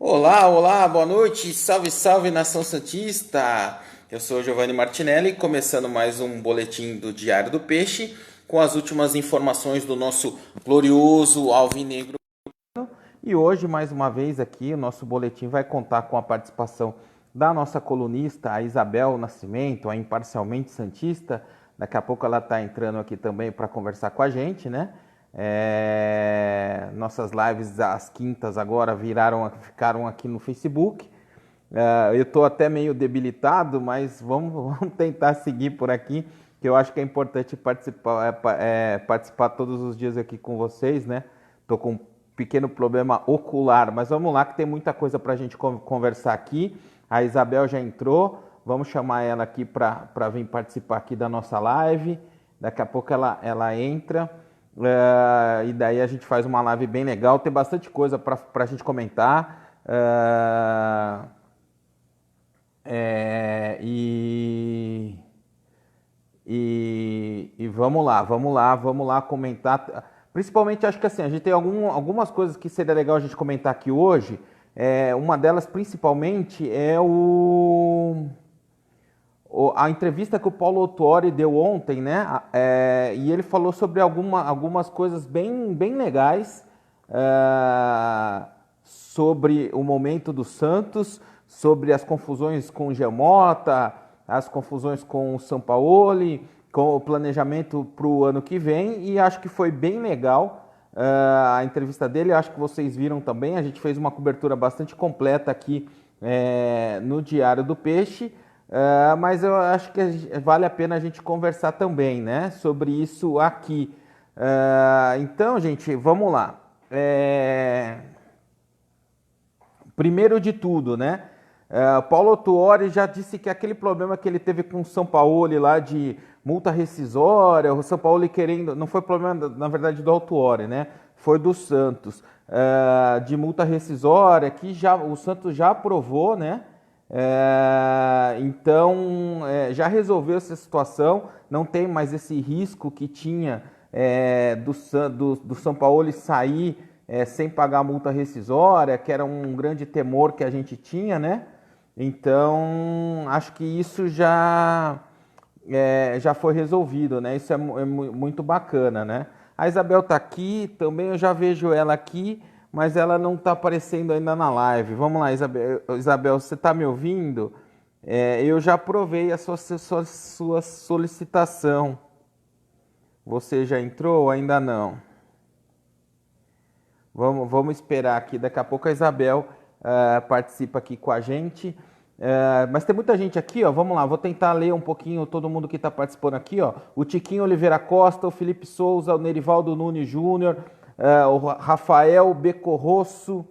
Olá, olá, boa noite, salve, salve nação santista. Eu sou o Giovanni Martinelli, começando mais um boletim do Diário do Peixe, com as últimas informações do nosso glorioso alvinegro. E hoje, mais uma vez aqui, o nosso boletim vai contar com a participação da nossa colunista, a Isabel Nascimento, a imparcialmente santista. Daqui a pouco ela está entrando aqui também para conversar com a gente, né? Nossas lives às quintas agora ficaram aqui no Facebook. Eu estou até meio debilitado, mas vamos tentar seguir por aqui, que eu acho que é importante participar todos os dias aqui com vocês, né? Estou com um pequeno problema ocular, mas vamos lá que tem muita coisa para a gente conversar aqui. A Isabel já entrou, vamos chamar ela aqui para vir participar aqui da nossa live. Daqui a pouco ela entra. E daí a gente faz uma live bem legal. Tem bastante coisa para a gente comentar. É, e, e vamos lá comentar. Principalmente, acho que assim, a gente tem algumas coisas que seria legal a gente comentar aqui hoje. Uma delas, principalmente, é a entrevista que o Paulo Autuori deu ontem, né? E ele falou sobre algumas coisas bem legais sobre o momento do Santos, sobre as confusões com o Giamota, as confusões com o Sampaoli, com o planejamento para o ano que vem, e acho que foi bem legal a entrevista dele. Acho que vocês viram também. A gente fez uma cobertura bastante completa aqui no Diário do Peixe. Mas eu acho que vale a pena a gente conversar também, né, sobre isso aqui. Então, gente, vamos lá. Primeiro de tudo, né? Paulo Tuori já disse que aquele problema que ele teve com o São Paulo lá de multa rescisória, o São Paulo querendo, não foi problema na verdade do Autuori, né? Foi do Santos, de multa rescisória que já o Santos já aprovou, né? Então já resolveu essa situação, não tem mais esse risco que tinha do São Paulo sair sem pagar a multa rescisória, que era um grande temor que a gente tinha, né? Então, acho que isso já foi resolvido, né? Isso é muito bacana, né? A Isabel está aqui, também eu já vejo ela aqui, mas ela não está aparecendo ainda na live. Vamos lá, Isabel. Isabel, você está me ouvindo? Eu já aprovei a sua solicitação. Você já entrou ou ainda não? Vamos esperar aqui. Daqui a pouco a Isabel participa aqui com a gente. Mas tem muita gente aqui, ó. Vamos lá, vou tentar ler um pouquinho todo mundo que está participando aqui, ó. O Tiquinho Oliveira Costa, o Felipe Souza, o Nerivaldo Nunes Júnior, o Rafael Becorrosso,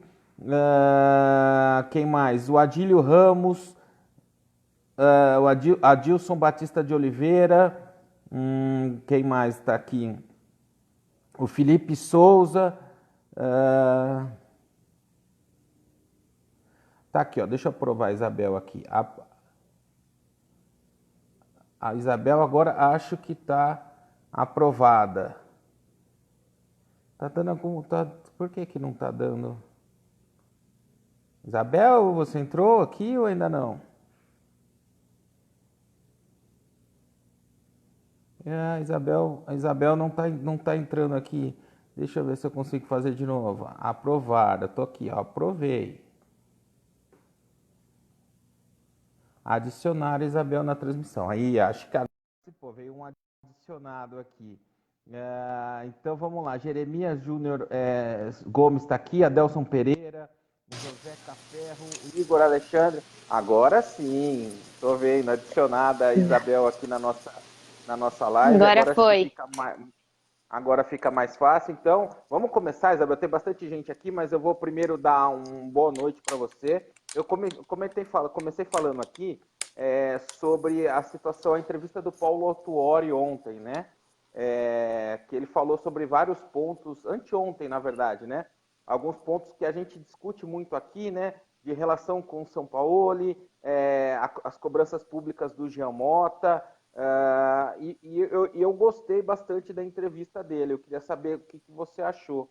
quem mais? O Adílio Ramos, o Adilson Batista de Oliveira, quem mais está aqui? O Felipe Souza. Uh, Tá aqui, ó. Deixa eu provar a Isabel aqui. A Isabel agora acho que tá aprovada. Tá dando algum. Por que que não tá dando? Isabel, você entrou aqui ou ainda não? A Isabel não tá entrando aqui. Deixa eu ver se eu consigo fazer de novo. Aprovada. Tô aqui, ó. Aprovei. Adicionar a Isabel na transmissão. Aí, acho que participou, veio um adicionado aqui. Então vamos lá. Jeremias Júnior Gomes está aqui, Adelson Pereira, José Caferro, Igor Alexandre. Agora sim, estou vendo, adicionada a Isabel aqui na nossa live. Agora Agora acho que foi. fica mais fácil. Então, vamos começar, Isabel. Tem bastante gente aqui, mas eu vou primeiro dar uma boa noite para você. Eu comecei falando aqui sobre a situação, a entrevista do Paulo Autuori ontem, né? Que ele falou sobre vários pontos, anteontem, na verdade, né? Alguns pontos que a gente discute muito aqui, né? De relação com o São Paulo, as cobranças públicas do Giamota, eu gostei bastante da entrevista dele. Eu queria saber o que você achou.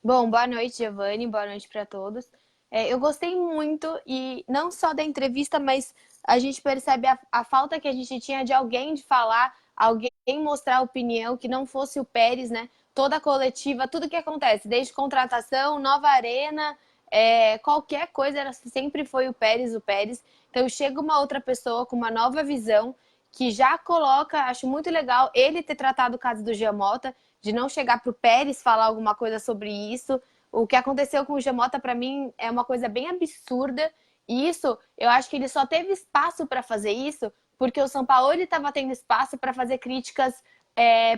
Bom, boa noite, Giovanni, boa noite para todos. Eu gostei muito, e não só da entrevista, mas a gente percebe a falta que a gente tinha de alguém de falar, alguém mostrar a opinião, que não fosse o Pérez, né? Toda a coletiva, tudo que acontece, desde contratação, nova arena, qualquer coisa, sempre foi o Pérez, o Pérez. Então chega uma outra pessoa com uma nova visão, que já coloca, acho muito legal ele ter tratado o caso do Giamota, de não chegar para o Pérez falar alguma coisa sobre isso. O que aconteceu com o Giamota, para mim, é uma coisa bem absurda. E isso, eu acho que ele só teve espaço para fazer isso porque o São Paulo estava tendo espaço para fazer críticas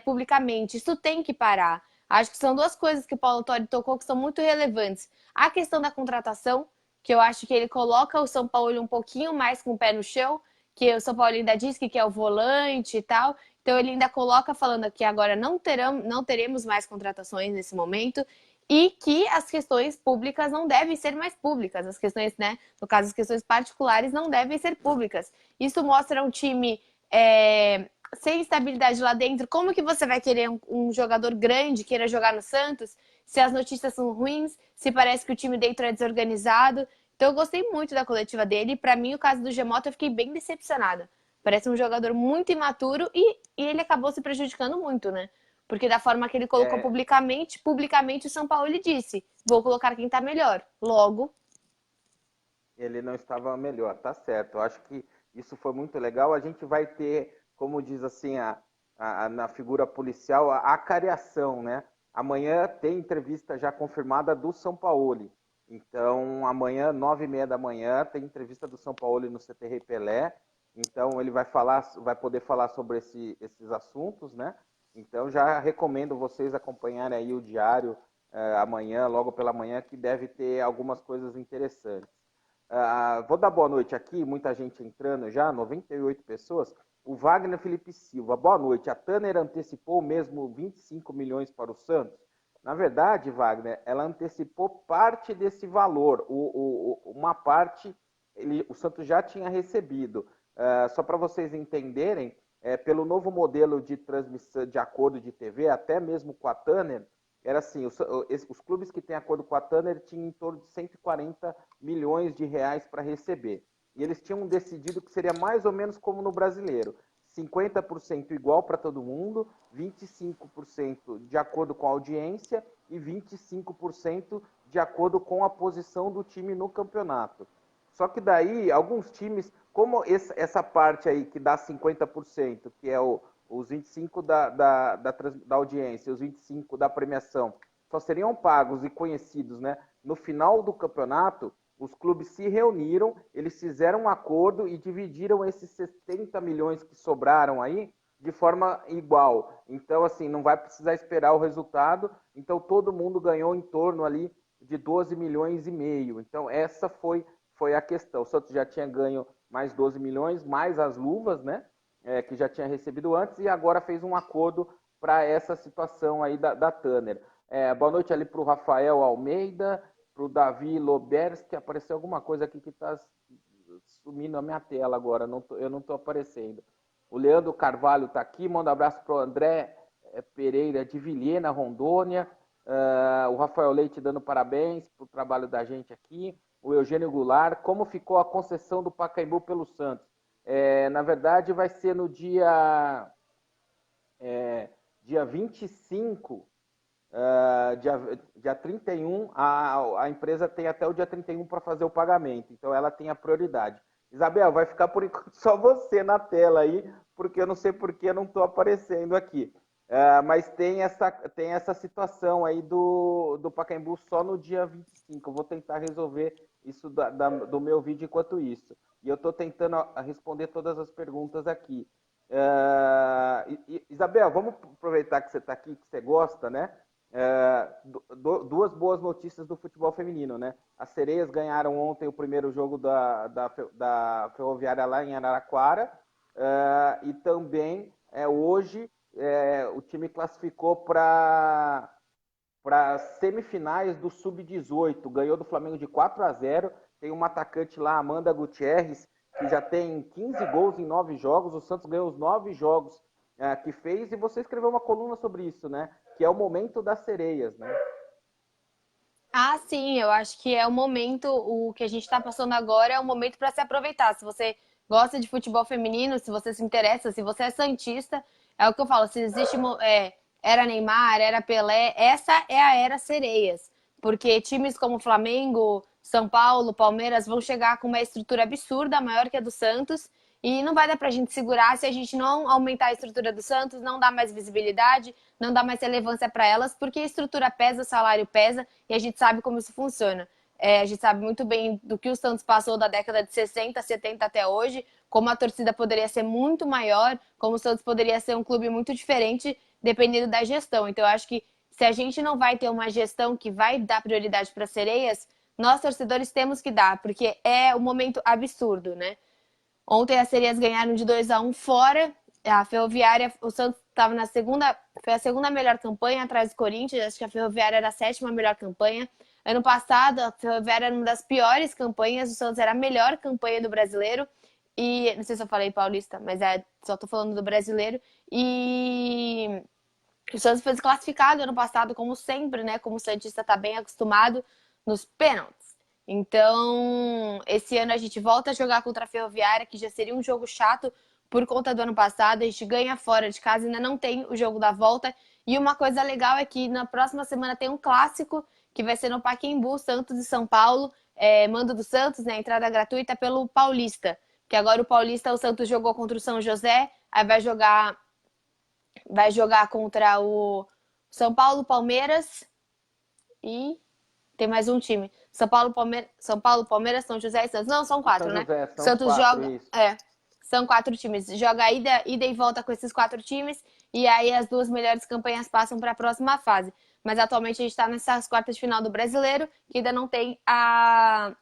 publicamente. Isso tem que parar. Acho que são duas coisas que o Paulo Torre tocou que são muito relevantes. A questão da contratação, que eu acho que ele coloca o São Paulo um pouquinho mais com o pé no chão, que o São Paulo ainda diz que quer o volante e tal. Então ele ainda coloca falando que agora não teremos mais contratações nesse momento e que as questões públicas não devem ser mais públicas. As questões, né, no caso, as questões particulares não devem ser públicas. Isso mostra um time sem estabilidade lá dentro. Como que você vai querer um jogador grande queira jogar no Santos se as notícias são ruins, se parece que o time dentro é desorganizado? Então eu gostei muito da coletiva dele. Para mim, o caso do Gemota, eu fiquei bem decepcionada. Parece um jogador muito imaturo e ele acabou se prejudicando muito, né? Porque da forma que ele colocou É, publicamente o São Paulo ele disse: vou colocar quem tá melhor. Logo, ele não estava melhor, tá certo. Eu acho que isso foi muito legal. A gente vai ter, como diz assim, na figura policial, a cariação, né? Amanhã tem entrevista já confirmada do São Paulo. Então, amanhã, 9h30 da manhã, tem entrevista do São Paulo no CT Pelé. Então, ele vai falar, vai poder falar sobre esses assuntos, né? Então, já recomendo vocês acompanharem aí o diário amanhã, logo pela manhã, que deve ter algumas coisas interessantes. Vou dar boa noite aqui, muita gente entrando já, 98 pessoas. O Wagner Felipe Silva, boa noite. A Tanner antecipou mesmo 25 milhões para o Santos? Na verdade, Wagner, ela antecipou parte desse valor. Uma parte o Santos já tinha recebido. Só para vocês entenderem, pelo novo modelo de transmissão de acordo de TV, até mesmo com a Tanner, era assim, os clubes que têm acordo com a Tanner tinham em torno de 140 milhões de reais para receber. E eles tinham decidido que seria mais ou menos como no brasileiro. 50% igual para todo mundo, 25% de acordo com a audiência e 25% de acordo com a posição do time no campeonato. Só que daí, alguns times, como essa parte aí que dá 50%, que é os 25% da audiência, os 25% da premiação, só seriam pagos e conhecidos, né? No final do campeonato, os clubes se reuniram, eles fizeram um acordo e dividiram esses 70 milhões que sobraram aí de forma igual. Então, assim, não vai precisar esperar o resultado. Então, todo mundo ganhou em torno ali de 12 milhões e meio. Então, essa foi a questão. O Santos já tinha ganho mais 12 milhões, mais as luvas, né? Que já tinha recebido antes, e agora fez um acordo para essa situação aí da Tanner. Boa noite ali para o Rafael Almeida, para o Davi Loberski. Apareceu alguma coisa aqui que está sumindo a minha tela agora, eu não estou aparecendo. O Leandro Carvalho está aqui, manda um abraço para o André Pereira de Vilhena, Rondônia. O Rafael Leite dando parabéns para o trabalho da gente aqui. O Eugênio Goulart, como ficou a concessão do Pacaembu pelo Santos? Na verdade, vai ser no dia 25, dia 31, a empresa tem até o dia 31 para fazer o pagamento, então ela tem a prioridade. Isabel, vai ficar por enquanto só você na tela aí, porque eu não sei por que eu não estou aparecendo aqui. Mas tem essa situação aí do Pacaembu só no dia 25. Eu vou tentar resolver isso do meu vídeo enquanto isso. E eu estou tentando responder todas as perguntas aqui. Isabel, vamos aproveitar que você está aqui, que você gosta, né? Duas boas notícias do futebol feminino, né? As Sereias ganharam ontem o primeiro jogo da Ferroviária lá em Araraquara, e também hoje o time classificou para as semifinais do Sub-18, ganhou do Flamengo de 4-0. Tem uma atacante lá, Amanda Gutierrez, que já tem 15 gols em 9 jogos. O Santos ganhou os 9 jogos que fez, e você escreveu uma coluna sobre isso, né? Que é o momento das sereias, né? sim, eu acho que é o momento, o que a gente está passando agora é o momento para se aproveitar. Se você gosta de futebol feminino, se você se interessa, se você é santista, é o que eu falo, se existe era Neymar, era Pelé, essa é a era Sereias. Porque times como Flamengo, São Paulo, Palmeiras vão chegar com uma estrutura absurda, maior que a do Santos, e não vai dar pra gente segurar se a gente não aumentar a estrutura do Santos, não dar mais visibilidade, não dar mais relevância para elas, porque a estrutura pesa, o salário pesa, e a gente sabe como isso funciona. A gente sabe muito bem do que o Santos passou da década de 60, 70 até hoje, como a torcida poderia ser muito maior, como o Santos poderia ser um clube muito diferente, dependendo da gestão. Então, eu acho que se a gente não vai ter uma gestão que vai dar prioridade para as sereias, nós torcedores temos que dar, porque é um momento absurdo, né? Ontem as sereias ganharam de 2-1 fora. A Ferroviária, o Santos estava na segunda, foi a segunda melhor campanha atrás do Corinthians. Acho que a Ferroviária era a sétima melhor campanha. Ano passado, a Ferroviária era uma das piores campanhas, o Santos era a melhor campanha do brasileiro. E não sei se eu falei paulista, mas só tô falando do brasileiro. E o Santos foi desclassificado ano passado, como sempre, né? Como o Santista tá bem acostumado nos pênaltis. Então, esse ano a gente volta a jogar contra a Ferroviária, que já seria um jogo chato por conta do ano passado. A gente ganha fora de casa, ainda não tem o jogo da volta. E uma coisa legal é que na próxima semana tem um clássico, que vai ser no Pacaembu, Santos e São Paulo. Mando do Santos, né? Entrada gratuita pelo Paulista. Que agora o Paulista, o Santos jogou contra o São José, aí vai jogar contra o São Paulo, Palmeiras e tem mais um time. São Paulo, Palmeiras, São José e Santos. Não, são São quatro, né? José, são Santos quatro, joga. isso. São 4 times. Joga ida e volta com esses 4 times. E aí as 2 melhores campanhas passam para a próxima fase. Mas atualmente a gente está nessas quartas de final do brasileiro, que ainda não tem a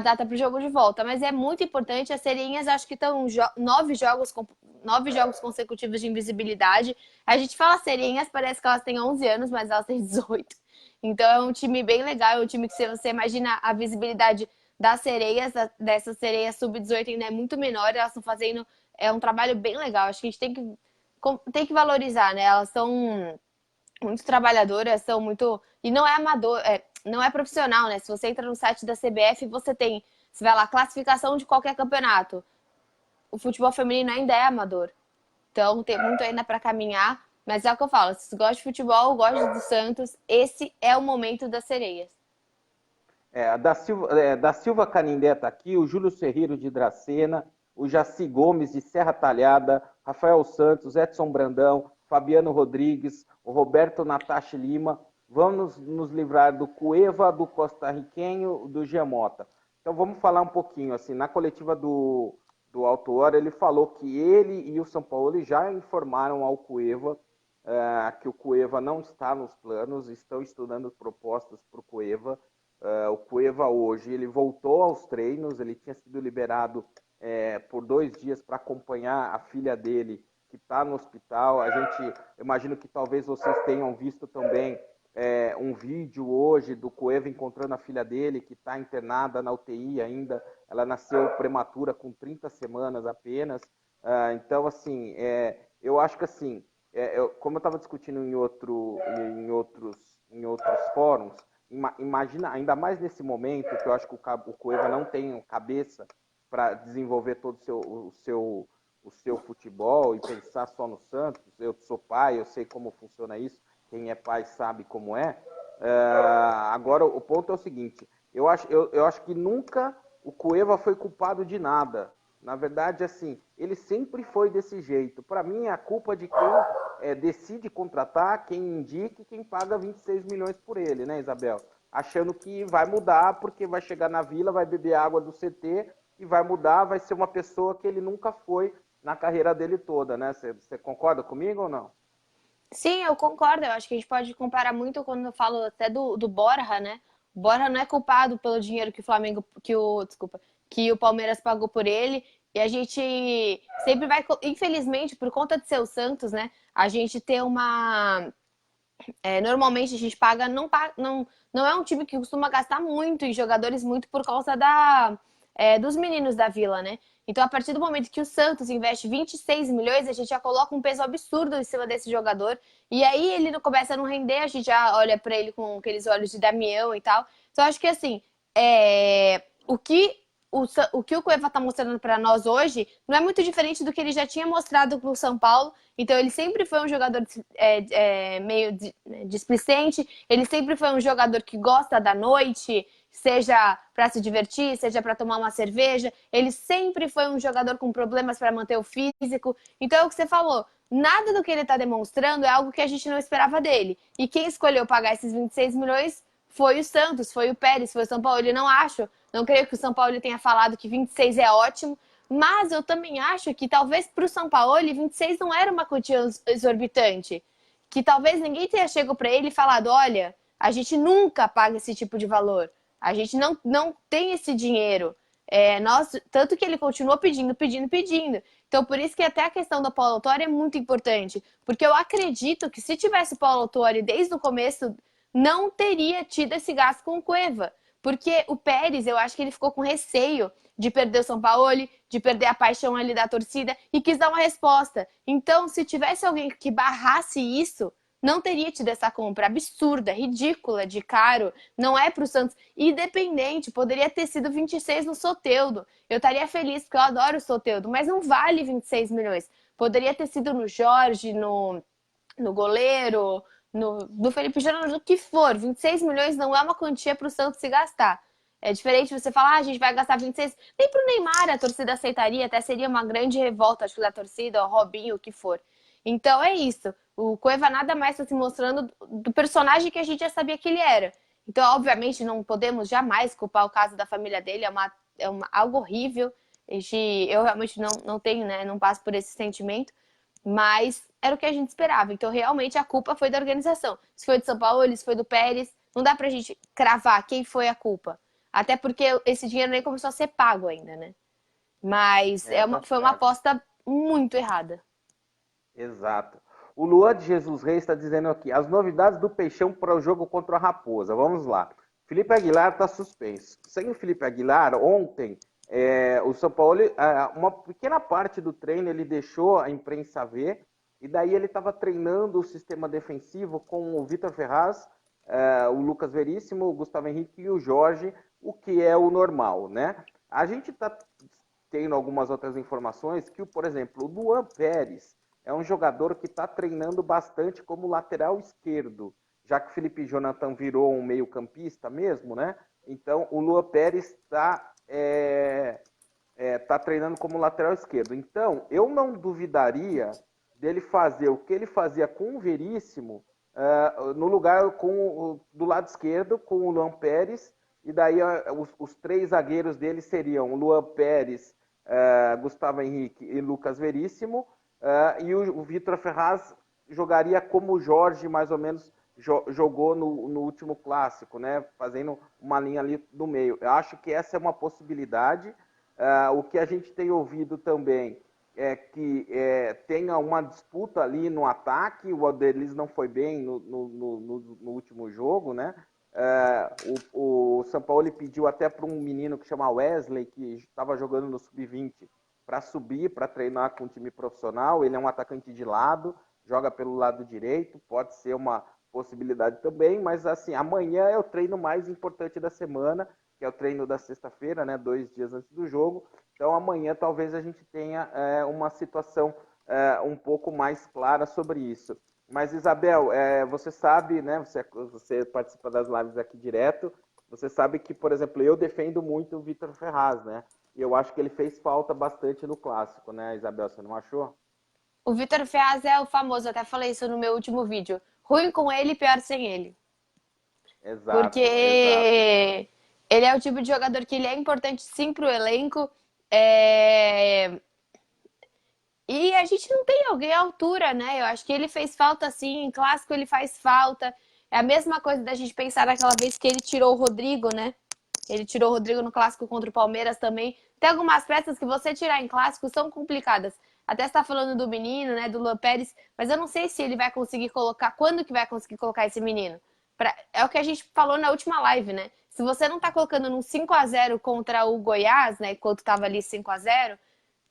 data para o jogo de volta. Mas é muito importante. As sereinhas acho que estão 9 jogos consecutivos de invisibilidade. A gente fala sereinhas, parece que elas têm 11 anos, mas elas têm 18. Então é um time bem legal, é um time que você imagina a visibilidade das sereias, dessas sereias sub-18 ainda é muito menor, elas estão fazendo um trabalho bem legal. Acho que a gente tem que valorizar, né? Elas são muito trabalhadoras, são muito. E não é amador, não é profissional, né? Se você entra no site da CBF, você vai lá, classificação de qualquer campeonato. O futebol feminino ainda é amador. Então tem muito ainda para caminhar. Mas é o que eu falo, se você gosta de futebol, gosta do Santos, esse é o momento das sereias. Da Silva Canindé está aqui, o Júlio Ferreiro de Dracena, o Jaci Gomes de Serra Talhada, Rafael Santos, Edson Brandão, Fabiano Rodrigues, o Roberto Natacha Lima. Vamos nos livrar do Cueva, do costarriquenho, do Giamota. Então vamos falar um pouquinho, assim, na coletiva do Alto Hora, ele falou que ele e o São Paulo já informaram ao Cueva que o Cueva não está nos planos, estão estudando propostas para o Cueva. O Cueva hoje, ele voltou aos treinos, ele tinha sido liberado por 2 dias para acompanhar a filha dele, que está no hospital. A gente, imagino que talvez vocês tenham visto também um vídeo hoje do Cueva encontrando a filha dele, que está internada na UTI ainda. Ela nasceu prematura com 30 semanas apenas. Então, assim, eu acho que assim, como eu estava discutindo em outros fóruns, imagina, ainda mais nesse momento, que eu acho que o Cueva não tem cabeça para desenvolver todo o seu futebol e pensar só no Santos. Eu sou pai, eu sei como funciona isso, quem é pai sabe como é. Agora, o ponto é o seguinte, eu acho que nunca o Cueva foi culpado de nada. Na verdade, assim, ele sempre foi desse jeito. Para mim, é a culpa de quem decide contratar, quem indica e quem paga 26 milhões por ele, né, Isabel? Achando que vai mudar porque vai chegar na Vila, vai beber água do CT e vai mudar, vai ser uma pessoa que ele nunca foi na carreira dele toda, né? Você concorda comigo ou não? Sim, eu concordo. Eu acho que a gente pode comparar muito quando eu falo até do Borja, né? O Borja não é culpado pelo dinheiro que o Flamengo, desculpa, que o Palmeiras pagou por ele. E a gente sempre vai, infelizmente, por conta de ser o Santos, né? A gente tem normalmente a gente paga, não é um time que costuma gastar muito em jogadores muito por causa dos meninos da Vila, né? Então, a partir do momento que o Santos investe 26 milhões, a gente já coloca um peso absurdo em cima desse jogador. E aí ele não começa a não render, a gente já olha para ele com aqueles olhos de Damião e tal. Então, acho que assim, o que o que o Cueva está mostrando para nós hoje não é muito diferente do que ele já tinha mostrado para o São Paulo. Então, ele sempre foi um jogador meio displicente, ele sempre foi um jogador que gosta da noite, seja para se divertir, seja para tomar uma cerveja. Ele sempre foi um jogador com problemas para manter o físico. Então, é o que você falou. Nada do que ele está demonstrando é algo que a gente não esperava dele. E quem escolheu pagar esses 26 milhões foi o Santos, foi o Pérez, foi o São Paulo. Eu não creio que o São Paulo tenha falado que 26 é ótimo, mas eu também acho que talvez para o São Paulo 26 não era uma quantia exorbitante. Que talvez ninguém tenha chegado para ele e falado: olha, a gente nunca paga esse tipo de valor. A gente não tem esse dinheiro. Tanto que ele continuou pedindo. Então, por isso que até a questão do Paulo Autuori é muito importante. Porque eu acredito que se tivesse o Paulo Autuori desde o começo, não teria tido esse gasto com o Cueva. Porque o Pérez, eu acho que ele ficou com receio de perder o São Paulo, de perder a paixão ali da torcida e quis dar uma resposta. Então, se tivesse alguém que barrasse isso, não teria tido essa compra absurda, ridícula, de caro. Não é para o Santos. Independente, poderia ter sido 26 no Soteldo. Eu estaria feliz, porque eu adoro o Soteldo, mas não vale 26 milhões. Poderia ter sido no Jorge, no goleiro, no Felipe Jonathan, do que for. 26 milhões não é uma quantia para o Santos se gastar. É diferente você falar, a gente vai gastar 26. Nem para o Neymar a torcida aceitaria, até seria uma grande revolta, acho que da torcida, o Robinho, o que for. Então é isso. O Cueva nada mais está se mostrando do personagem que a gente já sabia que ele era. Então, obviamente, não podemos jamais culpar o caso da família dele, algo horrível. Eu realmente não tenho, né? Não passo por esse sentimento. Mas era o que a gente esperava. Então, realmente, a culpa foi da organização. Se foi do São Paulo, se foi do Pérez, não dá pra gente cravar quem foi a culpa. Até porque esse dinheiro nem começou a ser pago ainda, né? Mas Tá foi uma certo. aposta muito errada. Exato. O Luan de Jesus Reis está dizendo aqui, as novidades do Peixão para o jogo contra a Raposa. Vamos lá. Felipe Aguilar está suspenso. Sem o Felipe Aguilar, ontem, o São Paulo, uma pequena parte do treino ele deixou a imprensa ver, e daí ele estava treinando o sistema defensivo com o Vitor Ferraz, o Lucas Veríssimo, o Gustavo Henrique e o Jorge, o que é o normal, né? A gente está tendo algumas outras informações que, por exemplo, o Luan Pérez é um jogador que está treinando bastante como lateral esquerdo, já que o Felipe Jonathan virou um meio-campista mesmo, né? Então, o Luan Pérez tá treinando como lateral esquerdo. Então, eu não duvidaria dele fazer o que ele fazia com o Veríssimo no lugar do lado esquerdo, com o Luan Pérez, e daí os três zagueiros dele seriam o Luan Pérez, Gustavo Henrique e Lucas Veríssimo, e o Vitor Ferraz jogaria como o Jorge, mais ou menos, jogou no último clássico, né? Fazendo uma linha ali no meio. Eu acho que essa é uma possibilidade. O que a gente tem ouvido também é que tenha uma disputa ali no ataque. O Aldelis não foi bem no último jogo, né? O São Paulo pediu até para um menino que chama Wesley, que estava jogando no Sub-20, para subir, para treinar com um time profissional. Ele é um atacante de lado, joga pelo lado direito, pode ser uma possibilidade também, mas assim, amanhã é o treino mais importante da semana, que é o treino da sexta-feira, né, 2 dias antes do jogo. Então amanhã talvez a gente tenha uma situação um pouco mais clara sobre isso. Mas Isabel, você sabe, né, você participa das lives aqui direto, você sabe que, por exemplo, eu defendo muito o Vitor Ferraz, né? E eu acho que ele fez falta bastante no clássico, né, Isabel? Você não achou? O Vitor Ferraz é o famoso, eu até falei isso no meu último vídeo. Ruim com ele, pior sem ele. Porque Exato, exato. ele é o tipo de jogador que ele é importante sim pro elenco. É... E a gente não tem alguém à altura, né? Eu acho que ele fez falta sim, em clássico ele faz falta. É a mesma coisa da gente pensar naquela vez que ele tirou o Rodrigo, né? Ele tirou o Rodrigo no clássico contra o Palmeiras também. Tem algumas peças que você tirar em clássico são complicadas. Até você tá falando do menino, né, do Luan Pérez, mas eu não sei se ele vai conseguir colocar, quando que vai conseguir colocar esse menino. É o que a gente falou na última live, né? Se você não tá colocando num 5-0 contra o Goiás, né, enquanto tava ali 5-0,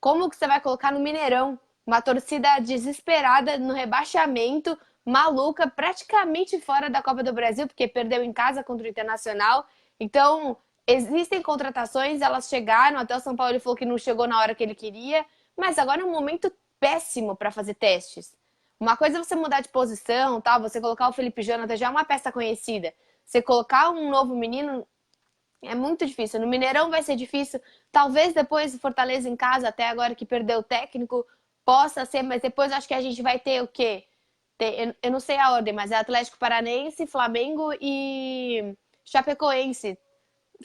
como que você vai colocar no Mineirão? Uma torcida desesperada no rebaixamento, maluca, praticamente fora da Copa do Brasil, porque perdeu em casa contra o Internacional. Então, existem contratações, elas chegaram, até o São Paulo falou que não chegou na hora que ele queria, mas agora é um momento péssimo para fazer testes. Uma coisa é você mudar de posição, tal, você colocar o Felipe Jonathan, já é uma peça conhecida. Você colocar um novo menino é muito difícil. No Mineirão vai ser difícil. Talvez depois o Fortaleza em casa, até agora que perdeu o técnico, possa ser, mas depois acho que a gente vai ter o quê? Eu não sei a ordem, mas é Atlético Paranaense, Flamengo e Chapecoense.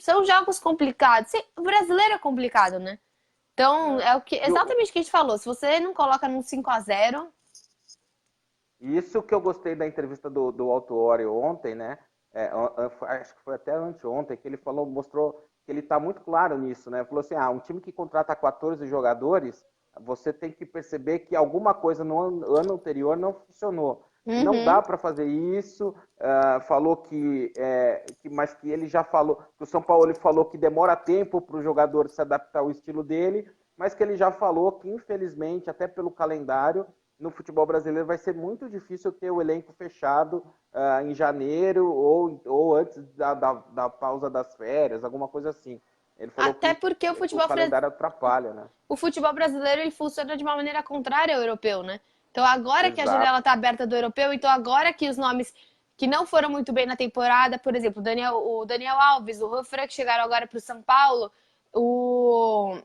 São jogos complicados. O brasileiro é complicado, né? Então, É. é o que, exatamente o que a gente falou. Se você não coloca num 5-0. Isso que eu gostei da entrevista do Autuori ontem, né? Acho que foi até anteontem, que ele falou, mostrou que ele está muito claro nisso, né? Falou assim, um time que contrata 14 jogadores, você tem que perceber que alguma coisa no ano anterior não funcionou. Que não dá para fazer isso. Falou mas que ele já falou, que o São Paulo falou que demora tempo para o jogador se adaptar ao estilo dele, mas que ele já falou que, infelizmente, até pelo calendário, no futebol brasileiro vai ser muito difícil ter o elenco fechado em janeiro ou antes da pausa das férias, alguma coisa assim. Ele falou Até que porque o calendário atrapalha, né? o futebol brasileiro ele funciona de uma maneira contrária ao europeu, né? Então agora que a janela Exato. está aberta do europeu, então agora que os nomes que não foram muito bem na temporada, por exemplo, o Daniel Alves, o Juan que chegaram agora para o São Paulo, o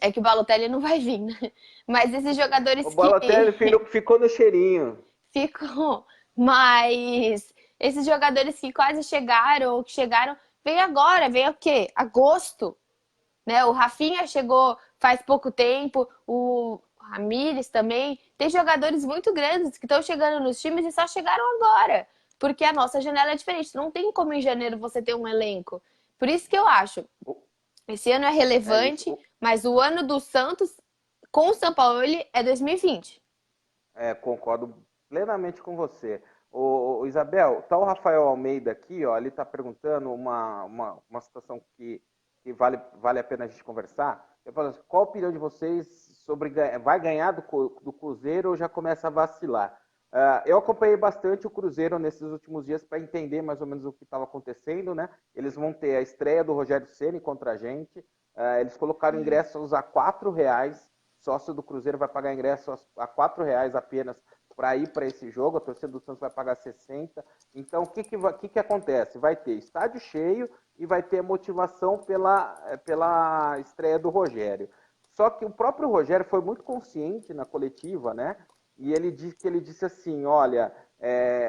é que o Balotelli não vai vir, né? Mas esses O jogadores que Balotelli ficou no cheirinho. ficam, mas esses jogadores que quase chegaram ou que chegaram, vem agora, vem o quê? Agosto, né? O Rafinha chegou faz pouco tempo, o Ramires também. Tem jogadores muito grandes que estão chegando nos times e só chegaram agora, porque a nossa janela é diferente. Não tem como em janeiro você ter um elenco. Por isso que eu acho, esse ano é É isso. relevante, mas o ano do Santos com o São Paulo é 2020. Concordo plenamente com você. Isabel, tá o Rafael Almeida aqui, ó, ele está perguntando uma situação que vale a pena a gente conversar. Eu falo assim, qual a opinião de vocês sobre vai ganhar do Cruzeiro ou já começa a vacilar? Eu acompanhei bastante o Cruzeiro nesses últimos dias para entender mais ou menos o que estava acontecendo, né? Eles vão ter a estreia do Rogério Ceni contra a gente. Eles colocaram ingressos a R$ 4. Sócio do Cruzeiro vai pagar ingresso a R$ 4 apenas para ir para esse jogo. A torcida do Santos vai pagar 60. Então, o que acontece? Vai ter estádio cheio e vai ter motivação pela estreia do Rogério. Só que o próprio Rogério foi muito consciente na coletiva, né? E ele disse assim, olha,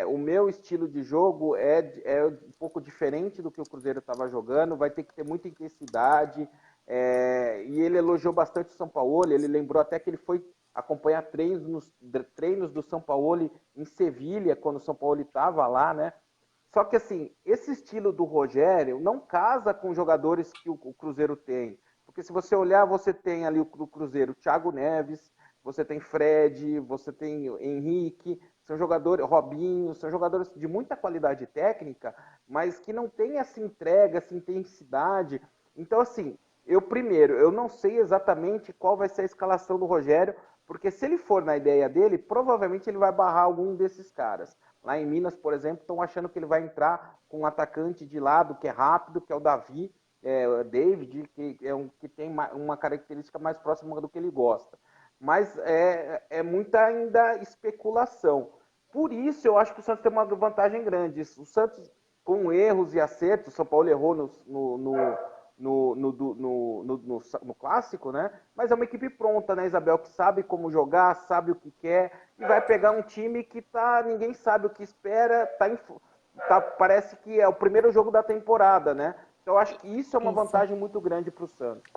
o meu estilo de jogo é um pouco diferente do que o Cruzeiro estava jogando, vai ter que ter muita intensidade. E ele elogiou bastante o São Paulo, ele lembrou até que ele foi acompanhar treinos do São Paulo em Sevilha, quando o São Paulo estava lá, né? Só que assim, esse estilo do Rogério não casa com os jogadores que o Cruzeiro tem. Porque se você olhar, você tem ali o Cruzeiro, Thiago Neves, você tem Fred, você tem Henrique, são jogadores, Robinho, são jogadores de muita qualidade técnica, mas que não tem essa entrega, essa intensidade. Então, assim, eu não sei exatamente qual vai ser a escalação do Rogério, porque se ele for na ideia dele, provavelmente ele vai barrar algum desses caras. Lá em Minas, por exemplo, estão achando que ele vai entrar com um atacante de lado que é rápido, que é o David, que tem uma característica mais próxima do que ele gosta. Mas é muita ainda especulação. Por isso, eu acho que o Santos tem uma vantagem grande. O Santos, com erros e acertos, o São Paulo errou no clássico, né? Mas é uma equipe pronta, né, Isabel? Que sabe como jogar, sabe o que quer e vai pegar um time que ninguém sabe o que espera, parece que é o primeiro jogo da temporada, né? Então eu acho que isso é uma vantagem muito grande para o Santos.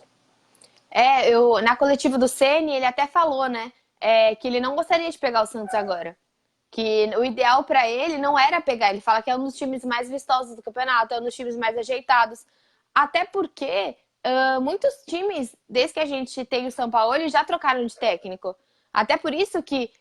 Na coletiva do Ceni, ele até falou, né, que ele não gostaria de pegar o Santos agora. Que o ideal para ele não era pegar. Ele fala que é um dos times mais vistosos do campeonato, é um dos times mais ajeitados. Até porque muitos times, desde que a gente tem o São Paulo, já trocaram de técnico. Até por isso que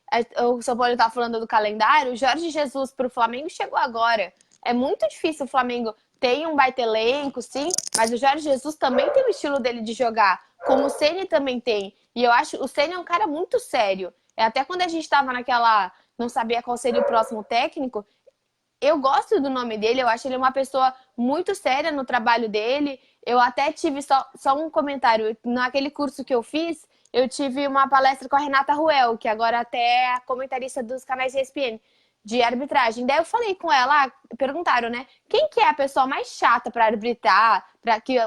o São Paulo está falando do calendário, o Jorge Jesus para o Flamengo chegou agora. É muito difícil o Flamengo. tem um baita elenco, sim, mas o Jorge Jesus também tem o estilo dele de jogar, como o Ceni também tem. E eu acho, o Ceni é um cara muito sério. Até quando a gente estava naquela, não sabia qual seria o próximo técnico, eu gosto do nome dele, eu acho ele uma pessoa muito séria no trabalho dele. Eu até tive só um comentário. Naquele curso que eu fiz, eu tive uma palestra com a Renata Ruel, que agora até é a comentarista dos canais ESPN, de arbitragem. Daí eu falei com ela, perguntaram, né? Quem que é a pessoa mais chata para arbitrar?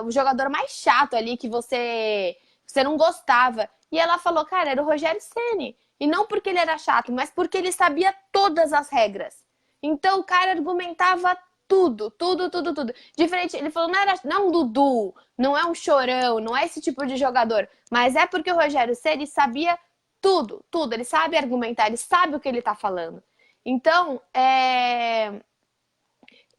O jogador mais chato ali que você não gostava? E ela falou, cara, era o Rogério Ceni. E não porque ele era chato, mas porque ele sabia todas as regras. Então o cara argumentava tudo, tudo, tudo, tudo. Diferente, ele falou, não é um Dudu, não é um Chorão, não é esse tipo de jogador. Mas é porque o Rogério Ceni sabia tudo, tudo. Ele sabe argumentar, ele sabe o que ele tá falando. Então,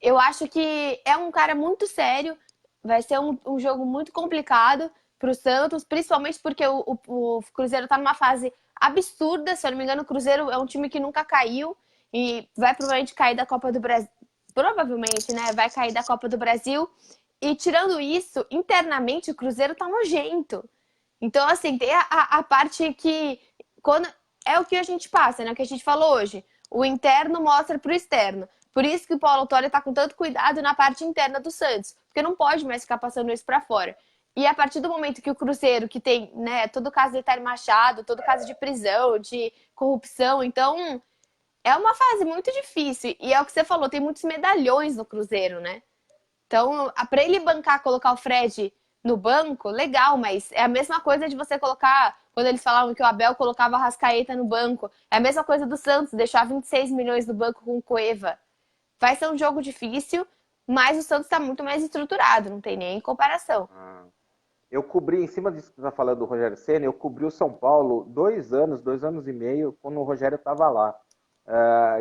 eu acho que é um cara muito sério. Vai ser um jogo muito complicado para o Santos, principalmente porque o Cruzeiro está numa fase absurda. Se eu não me engano, o Cruzeiro é um time que nunca caiu e vai provavelmente cair da Copa do Brasil. Provavelmente, né? Vai cair da Copa do Brasil. E tirando isso, internamente o Cruzeiro tá nojento. Então, assim, tem a parte que quando é o que a gente passa, né? O que a gente falou hoje. O interno mostra pro externo. Por isso que o Paulo Autuori tá com tanto cuidado na parte interna do Santos, porque não pode mais ficar passando isso para fora. E a partir do momento que o Cruzeiro, que tem, né, todo caso de Itália Machado, todo caso de prisão, de corrupção, então é uma fase muito difícil. E é o que você falou, tem muitos medalhões no Cruzeiro, né? Então, para ele bancar, colocar o Fred no banco, legal, mas é a mesma coisa de você colocar, quando eles falavam que o Abel colocava a Rascaeta no banco, é a mesma coisa do Santos, deixar 26 milhões no banco com o Cueva. Vai ser um jogo difícil, mas o Santos está muito mais estruturado, não tem nem comparação. Eu cobri, em cima disso que você está falando do Rogério Ceni, eu cobri o São Paulo 2 anos e meio, quando o Rogério estava lá.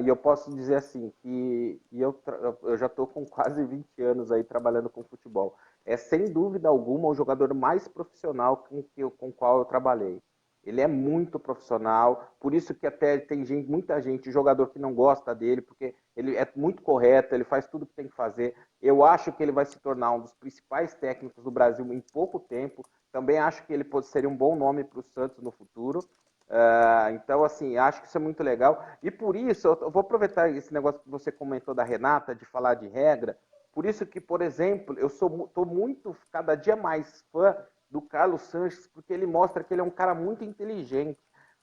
E eu posso dizer assim, que eu já estou com quase 20 anos aí trabalhando com futebol. É sem dúvida alguma o jogador mais profissional com o qual eu trabalhei. Ele é muito profissional, por isso que até tem muita gente, jogador que não gosta dele, porque ele é muito correto, ele faz tudo que tem que fazer. Eu acho que ele vai se tornar um dos principais técnicos do Brasil em pouco tempo. Também acho que ele seria um bom nome para o Santos no futuro. Então, assim, acho que isso é muito legal. E por isso, eu vou aproveitar esse negócio que você comentou da Renata, de falar de regra. Por isso que, por exemplo, eu estou muito, cada dia mais fã do Carlos Sanches, porque ele mostra que ele é um cara muito inteligente.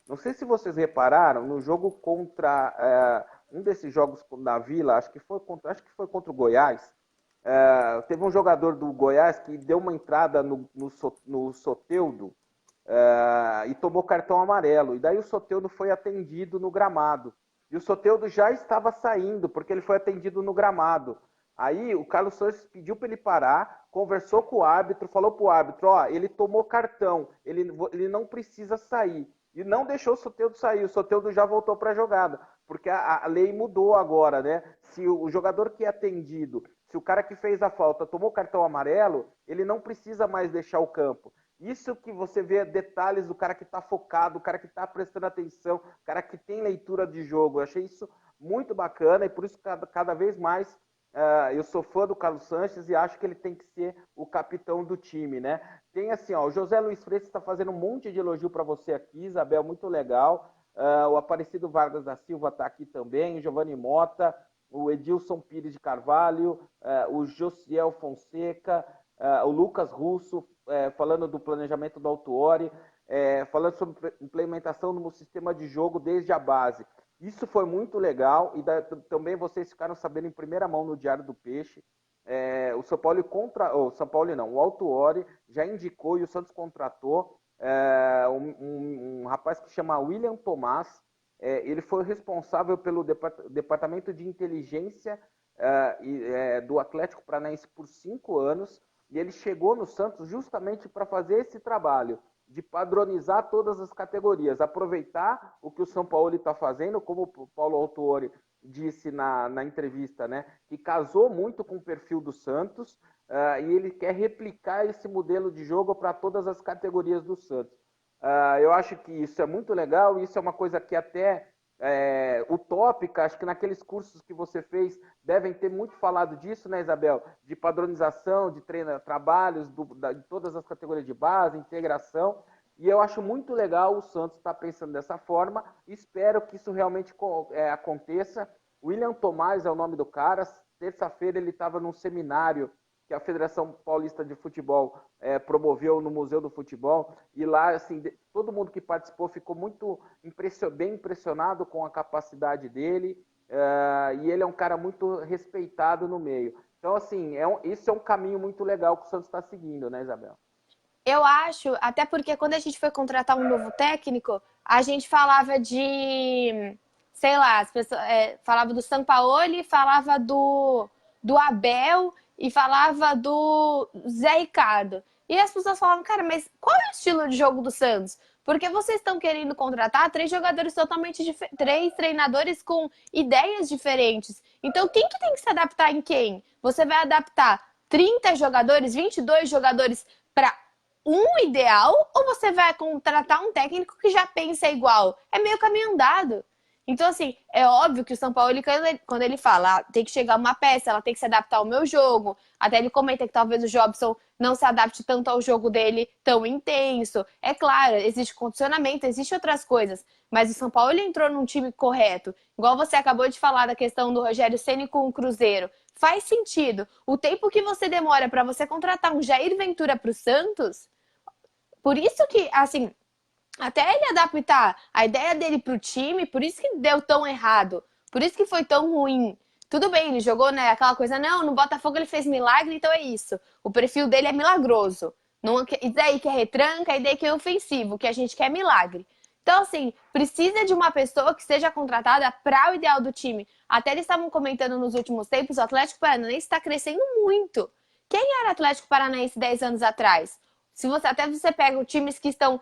Não sei se vocês repararam, no jogo contra um desses jogos na Vila, acho que foi contra o Goiás, teve um jogador do Goiás que deu uma entrada no Soteldo, e tomou cartão amarelo. E daí o Soteldo foi atendido no gramado. E o Soteldo já estava saindo, porque ele foi atendido no gramado. Aí o Carlos Sanches pediu para ele parar, conversou com o árbitro, falou para o árbitro, ele tomou cartão, ele não precisa sair. E não deixou o Soteldo sair, o Soteldo já voltou para a jogada, porque a lei mudou agora, né? Se o jogador que é atendido, se o cara que fez a falta tomou cartão amarelo, ele não precisa mais deixar o campo. Isso que você vê detalhes do cara que está focado, o cara que está prestando atenção, o cara que tem leitura de jogo. Eu achei isso muito bacana e por isso cada vez mais eu sou fã do Carlos Sanches e acho que ele tem que ser o capitão do time, né? Tem assim, o José Luiz Freitas está fazendo um monte de elogio para você aqui, Isabel, muito legal. O Aparecido Vargas da Silva está aqui também, o Giovanni Mota, o Edilson Pires de Carvalho, o Josiel Fonseca, o Lucas Russo, falando do planejamento do Autuori, falando sobre implementação no sistema de jogo desde a base. Isso foi muito legal e também vocês ficaram sabendo em primeira mão no Diário do Peixe. O São Paulo o Autuori já indicou e o Santos contratou um rapaz que chama William Tomás. Ele foi responsável pelo departamento de inteligência do Atlético Paranaense por 5 anos e ele chegou no Santos justamente para fazer esse trabalho de padronizar todas as categorias, aproveitar o que o São Paulo está fazendo, como o Paulo Autuori disse na entrevista, né, que casou muito com o perfil do Santos, e ele quer replicar esse modelo de jogo para todas as categorias do Santos. Eu acho que isso é muito legal, e isso é uma coisa que até utópica. Acho que naqueles cursos que você fez devem ter muito falado disso, né, Isabel? De padronização, de trabalhos de todas as categorias de base, integração. E eu acho muito legal o Santos estar pensando dessa forma. Espero que isso realmente aconteça. William Tomás é o nome do cara. Terça-feira ele estava num seminário que a Federação Paulista de Futebol promoveu no Museu do Futebol, e lá, assim, todo mundo que participou ficou muito bem impressionado com a capacidade dele, e ele é um cara muito respeitado no meio. Então, assim, isso é um caminho muito legal que o Santos está seguindo, né, Isabel? Eu acho, até porque quando a gente foi contratar um novo técnico, a gente falava de, sei lá, as pessoas, falava do Sampaoli, falava do Abel e falava do Zé Ricardo. E as pessoas falavam, cara, mas qual é o estilo de jogo do Santos? Porque vocês estão querendo contratar três jogadores totalmente diferentes, três treinadores com ideias diferentes. Então, quem que tem que se adaptar em quem? Você vai adaptar 30 jogadores, 22 jogadores para um ideal, ou você vai contratar um técnico que já pensa igual? É meio caminho andado. Então, assim, é óbvio que o São Paulo, quando ele fala, tem que chegar uma peça, ela tem que se adaptar ao meu jogo. Até ele comenta que talvez o Jobson não se adapte tanto ao jogo dele tão intenso. É claro, existe condicionamento, existe outras coisas. Mas o São Paulo ele entrou num time correto. Igual você acabou de falar da questão do Rogério Ceni com o Cruzeiro. Faz sentido. O tempo que você demora para você contratar um Jair Ventura para o Santos, por isso que, assim, até ele adaptar a ideia dele pro time, por isso que deu tão errado. Por isso que foi tão ruim. Tudo bem, ele jogou, né, aquela coisa, não, no Botafogo ele fez milagre, então é isso. O perfil dele é milagroso. Não, e daí que é retranca, e daí que é ofensivo, que a gente quer milagre. Então, assim, precisa de uma pessoa que seja contratada para o ideal do time. Até eles estavam comentando nos últimos tempos, o Atlético Paranaense está crescendo muito. Quem era Atlético Paranaense 10 anos atrás? Se você até você pega times que estão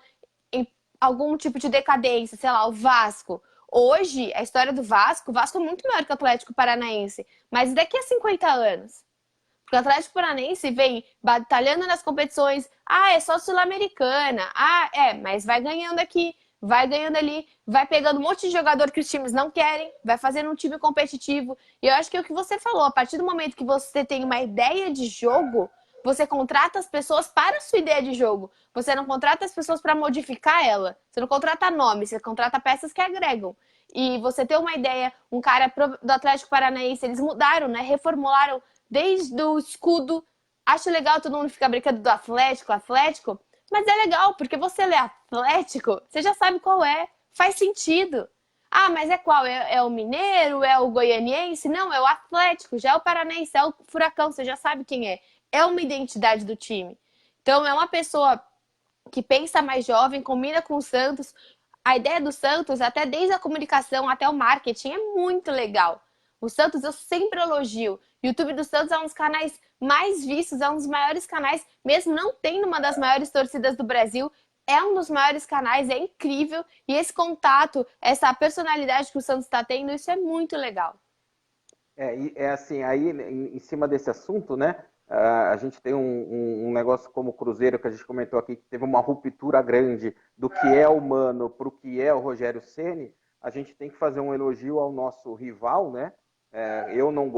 em algum tipo de decadência, sei lá, o Vasco. Hoje, a história do Vasco, o Vasco é muito maior que o Atlético Paranaense. Mas daqui a 50 anos? Porque o Atlético Paranaense vem batalhando nas competições. Ah, é só Sul-Americana. Ah, mas vai ganhando aqui, vai ganhando ali, vai pegando um monte de jogador que os times não querem, vai fazendo um time competitivo. E eu acho que é o que você falou, a partir do momento que você tem uma ideia de jogo, você contrata as pessoas para a sua ideia de jogo. Você não contrata as pessoas para modificar ela. Você não contrata nomes, você contrata peças que agregam. E você tem uma ideia, um cara do Atlético Paranaense, eles mudaram, né? Reformularam desde o escudo. Acho legal todo mundo ficar brincando do Atlético, mas é legal, porque você lê Atlético, você já sabe qual é, faz sentido. Ah, mas é qual? É o Mineiro? É o Goianiense? Não, é o Atlético, já é o Paranaense, é o Furacão, você já sabe quem é. É uma identidade do time. Então, é uma pessoa que pensa mais jovem, combina com o Santos. A ideia do Santos, até desde a comunicação até o marketing, é muito legal. O Santos eu sempre elogio. O YouTube do Santos é um dos canais mais vistos, é um dos maiores canais, mesmo não tendo uma das maiores torcidas do Brasil, é um dos maiores canais, é incrível. E esse contato, essa personalidade que o Santos está tendo, isso é muito legal. Assim, aí em cima desse assunto, né? A gente tem um negócio como o Cruzeiro, que a gente comentou aqui, que teve uma ruptura grande do que é o Mano para o que é o Rogério Ceni. A gente tem que fazer um elogio ao nosso rival, né? Eu não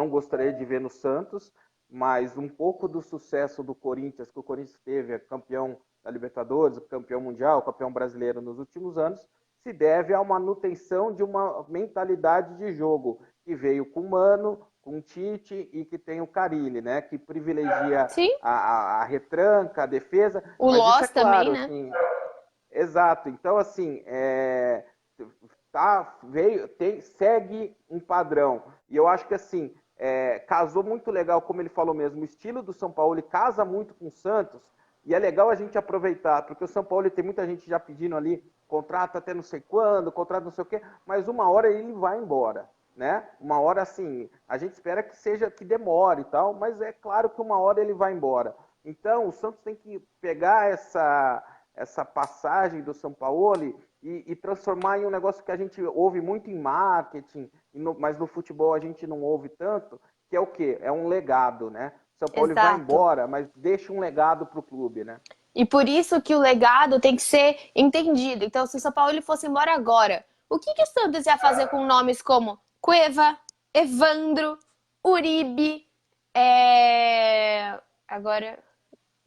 gostaria de ver no Santos, mas um pouco do sucesso do Corinthians, que o Corinthians teve, campeão da Libertadores, campeão mundial, campeão brasileiro nos últimos anos, se deve a uma manutenção de uma mentalidade de jogo que veio com o Mano, com o Tite e que tem o Carille, né? Que privilegia a retranca, a defesa. O mas Loss isso é claro, também, né? assim, exato. Então, assim, segue um padrão. E eu acho que, assim, casou muito legal, como ele falou mesmo, o estilo do São Paulo casa muito com o Santos. E é legal a gente aproveitar, porque o São Paulo tem muita gente já pedindo ali, contrato até não sei quando, contrato não sei o quê, mas uma hora ele vai embora, né? Uma hora, assim, a gente espera que demore e tal, mas é claro que uma hora ele vai embora. Então, o Santos tem que pegar essa passagem do São Paulo e transformar em um negócio que a gente ouve muito em marketing, mas no futebol a gente não ouve tanto, que é o quê? É um legado, né? São Paulo vai embora, mas deixa um legado para o clube, né? E por isso que o legado tem que ser entendido. Então, se o São Paulo fosse embora agora, O que o Santos ia fazer com nomes como Cueva, Evandro, Uribe, agora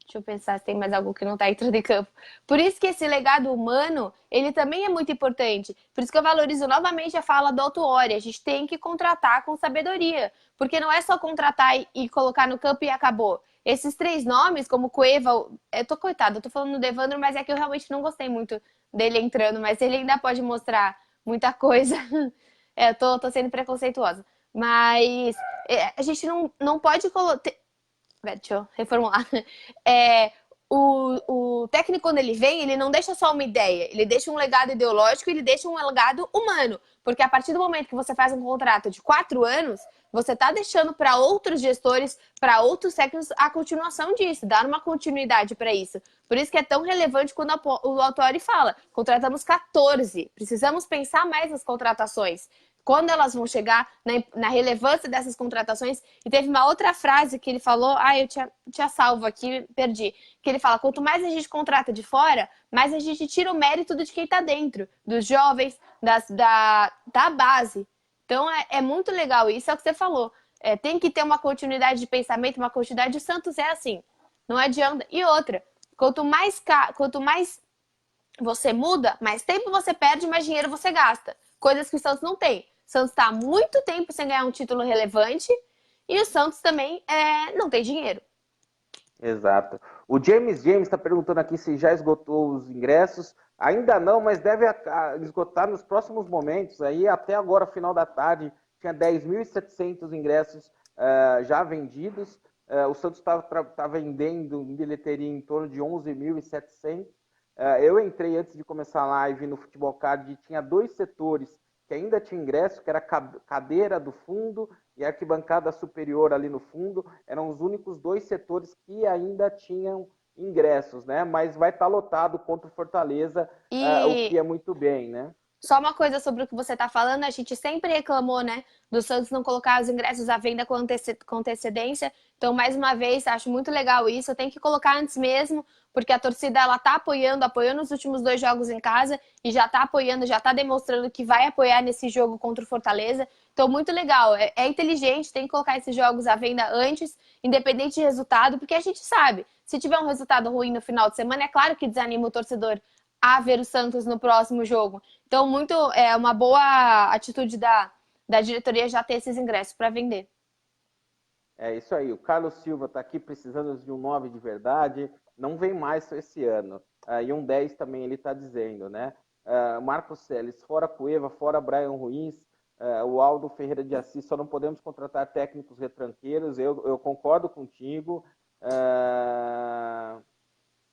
deixa eu pensar se tem mais algo que não está entrando em campo. Por isso que esse legado humano, ele também é muito importante. Por isso que eu valorizo novamente a fala do Autuori. A gente tem que contratar com sabedoria. Porque não é só contratar e colocar no campo e acabou. Esses 3 nomes, como Cueva, eu tô coitada, eu tô falando do Evandro, mas é que eu realmente não gostei muito dele entrando, mas ele ainda pode mostrar muita coisa. Tô sendo preconceituosa. Mas a gente não pode colocar. Deixa eu reformular. É, o técnico, quando ele vem, ele não deixa só uma ideia, ele deixa um legado ideológico, ele deixa um legado humano. Porque a partir do momento que você faz um contrato de 4 anos, você está deixando para outros gestores, para outros técnicos, a continuação disso, dar uma continuidade para isso. Por isso que é tão relevante quando o Autori fala: contratamos 14, precisamos pensar mais nas contratações. Quando elas vão chegar, na relevância dessas contratações. E teve uma outra frase que ele falou, eu tinha salvo aqui, perdi, que ele fala: quanto mais a gente contrata de fora, mais a gente tira o mérito de quem está dentro, dos jovens, da base. Então é muito legal isso, é o que você falou. Tem que ter uma continuidade de pensamento, uma continuidade. O Santos é assim, não adianta. E outra, quanto mais você muda, mais tempo você perde, mais dinheiro você gasta. Coisas que o Santos não tem. O Santos está há muito tempo sem ganhar um título relevante e o Santos também não tem dinheiro. Exato. O James está perguntando aqui se já esgotou os ingressos. Ainda não, mas deve esgotar nos próximos momentos. Aí até agora, final da tarde, tinha 10.700 ingressos já vendidos. O Santos tá vendendo em bilheteria em torno de 11.700. Eu entrei antes de começar a live no Futebol Card e tinha 2 setores que ainda tinha ingresso, que era a cadeira do fundo e a arquibancada superior ali no fundo. Eram os únicos 2 setores que ainda tinham ingressos, né? Mas vai estar lotado contra o Fortaleza, o que é muito bem, né? Só uma coisa sobre o que você está falando, a gente sempre reclamou, né, do Santos não colocar os ingressos à venda com antecedência. Então, mais uma vez, acho muito legal isso. Tem que colocar antes mesmo, porque a torcida ela tá apoiando os últimos 2 jogos em casa e já tá apoiando, já tá demonstrando que vai apoiar nesse jogo contra o Fortaleza. Então, muito legal. É inteligente, tem que colocar esses jogos à venda antes, independente de resultado, porque a gente sabe, se tiver um resultado ruim no final de semana, é claro que desanima o torcedor a ver o Santos no próximo jogo. Então, uma boa atitude da diretoria já ter esses ingressos para vender. É isso aí. O Carlos Silva está aqui precisando de um 9 de verdade. Não vem mais esse ano. E um 10 também ele está dizendo, né? Marcos Celes, fora Cueva, fora Brian Ruiz. O Aldo Ferreira de Assis, só não podemos contratar técnicos retranqueiros. Eu concordo contigo.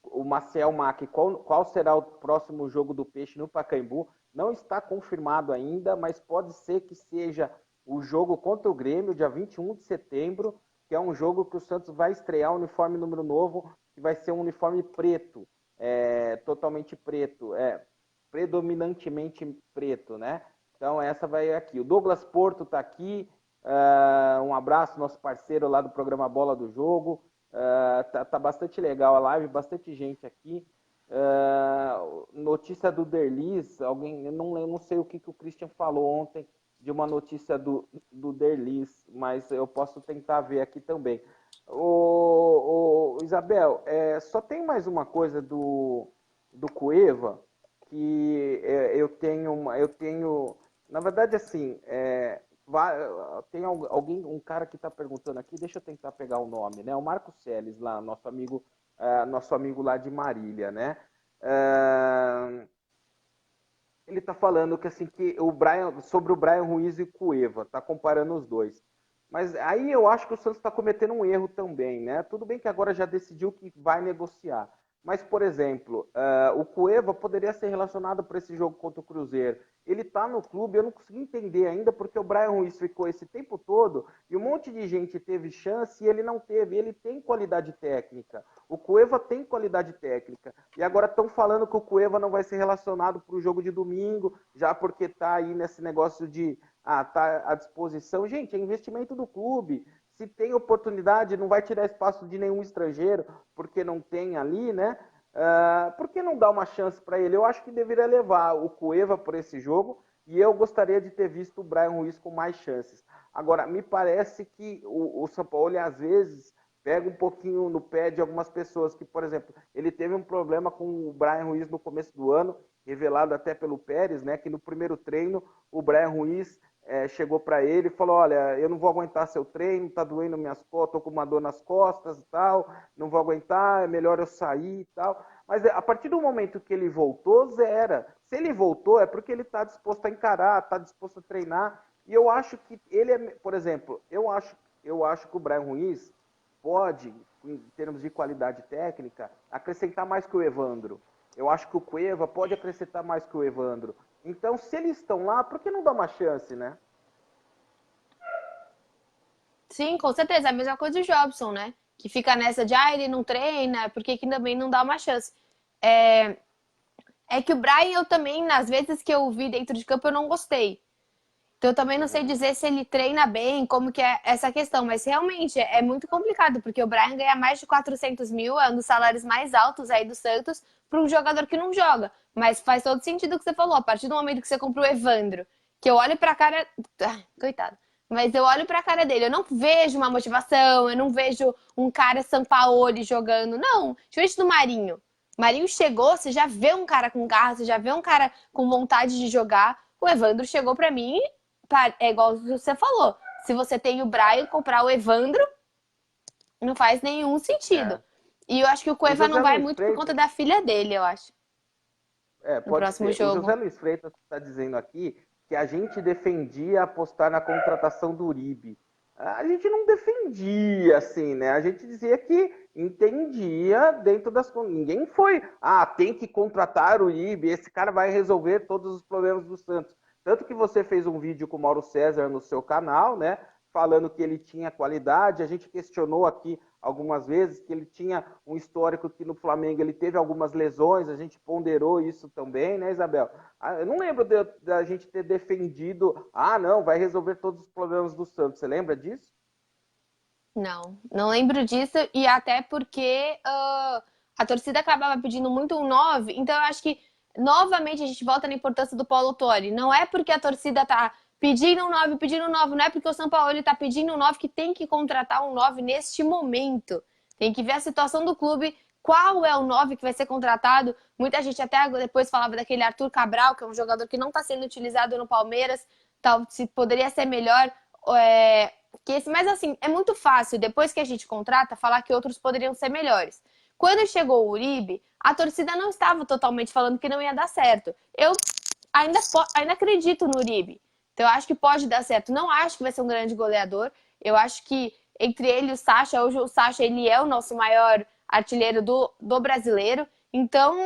O Marcel Mack, qual será o próximo jogo do Peixe no Pacaembu? Não está confirmado ainda, mas pode ser que seja o jogo contra o Grêmio, dia 21 de setembro, que é um jogo que o Santos vai estrear um uniforme número novo, que vai ser um uniforme preto, totalmente preto, predominantemente preto, né? Então essa vai aqui. O Douglas Porto está aqui, um abraço, nosso parceiro lá do programa Bola do Jogo. Tá bastante legal a live, bastante gente aqui. Notícia do Derlis, eu não sei o que o Christian falou ontem de uma notícia do Derlis, mas eu posso tentar ver aqui também. Isabel, só tem mais uma coisa do Cueva que eu tenho, na verdade, assim, tem alguém, um cara que está perguntando aqui, deixa eu tentar pegar o nome, né? O Marco Celes, lá, nosso amigo lá de Marília, né? Ele está falando que assim que sobre o Brian Ruiz e o Cueva, está comparando os dois. Mas aí eu acho que o Santos está cometendo um erro também, né? Tudo bem que agora já decidiu que vai negociar. Mas, por exemplo, o Cueva poderia ser relacionado para esse jogo contra o Cruzeiro. Ele está no clube, eu não consegui entender ainda porque o Brian Ruiz ficou esse tempo todo e um monte de gente teve chance e ele não teve. Ele tem qualidade técnica. O Cueva tem qualidade técnica. E agora estão falando que o Cueva não vai ser relacionado para o jogo de domingo, já porque está aí nesse negócio de tá à disposição. Gente, é investimento do clube. Se tem oportunidade, não vai tirar espaço de nenhum estrangeiro, porque não tem ali, né? Por que não dar uma chance para ele? Eu acho que deveria levar o Cueva por esse jogo e eu gostaria de ter visto o Bryan Ruiz com mais chances. Agora, me parece que o Sampaoli, às vezes, pega um pouquinho no pé de algumas pessoas, que, por exemplo, ele teve um problema com o Bryan Ruiz no começo do ano, revelado até pelo Pérez, né, que no primeiro treino o Bryan Ruiz chegou para ele e falou, olha, eu não vou aguentar seu treino, tá doendo minhas costas, tô com uma dor nas costas e tal, não vou aguentar, é melhor eu sair e tal. Mas a partir do momento que ele voltou, zera. Se ele voltou, é porque ele está disposto a encarar, está disposto a treinar. E eu acho que ele é, por exemplo, eu acho que o Bryan Ruiz pode, em termos de qualidade técnica, acrescentar mais que o Evandro. Eu acho que o Cueva pode acrescentar mais que o Evandro. Então, se eles estão lá, por que não dá uma chance, né? Sim, com certeza. É a mesma coisa do Jobson, né? Que fica nessa de, ele não treina, porque que também não dá uma chance. É, é que o Brian, eu também, nas vezes que eu vi dentro de campo, eu não gostei. Então, eu também não sei Uhum. dizer se ele treina bem, como que é essa questão. Mas, realmente, é muito complicado, porque o Brian ganha mais de 400 mil, é um dos salários mais altos aí do Santos, para um jogador que não joga. Mas faz todo sentido o que você falou. A partir do momento que você comprou o Evandro, que eu olho pra cara... Coitado. Mas eu olho pra cara dele, eu não vejo uma motivação, eu não vejo um cara Sampaoli jogando. Não, diferente do Marinho. Marinho chegou, você já vê um cara com garra, você já vê um cara com vontade de jogar. O Evandro chegou pra mim, é igual você falou. Se você tem o Brian, comprar o Evandro não faz nenhum sentido. É. E eu acho que o O Cueva não José vai Luiz muito por conta Freitas, da filha dele, eu acho, no pode próximo ser. O jogo. José Luiz Freitas está dizendo aqui que a gente defendia apostar na contratação do Uribe. A gente não defendia, assim, né? A gente dizia que entendia dentro das... Ninguém foi, tem que contratar o Uribe, esse cara vai resolver todos os problemas do Santos. Tanto que você fez um vídeo com o Mauro César no seu canal, né? Falando que ele tinha qualidade. A gente questionou aqui algumas vezes que ele tinha um histórico que no Flamengo ele teve algumas lesões, a gente ponderou isso também, né, Isabel? Eu não lembro da gente ter defendido, não, vai resolver todos os problemas do Santos. Você lembra disso? Não, não lembro disso. E até porque a torcida acabava pedindo muito um 9. Então eu acho que novamente a gente volta na importância do Paulo Torre. Não é porque a torcida tá pedindo um 9, não é porque o São Paulo está pedindo um 9 que tem que contratar um 9 neste momento. Tem que ver a situação do clube, qual é o 9 que vai ser contratado. Muita gente até depois falava daquele Arthur Cabral, que é um jogador que não está sendo utilizado no Palmeiras, tal, se poderia ser melhor. Mas assim, é muito fácil, depois que a gente contrata, falar que outros poderiam ser melhores. Quando chegou o Uribe, a torcida não estava totalmente falando que não ia dar certo. Eu ainda acredito no Uribe. Então eu acho que pode dar certo. Não acho que vai ser um grande goleador. Eu acho que entre ele e o Sacha, hoje o Sacha ele é o nosso maior artilheiro do brasileiro. Então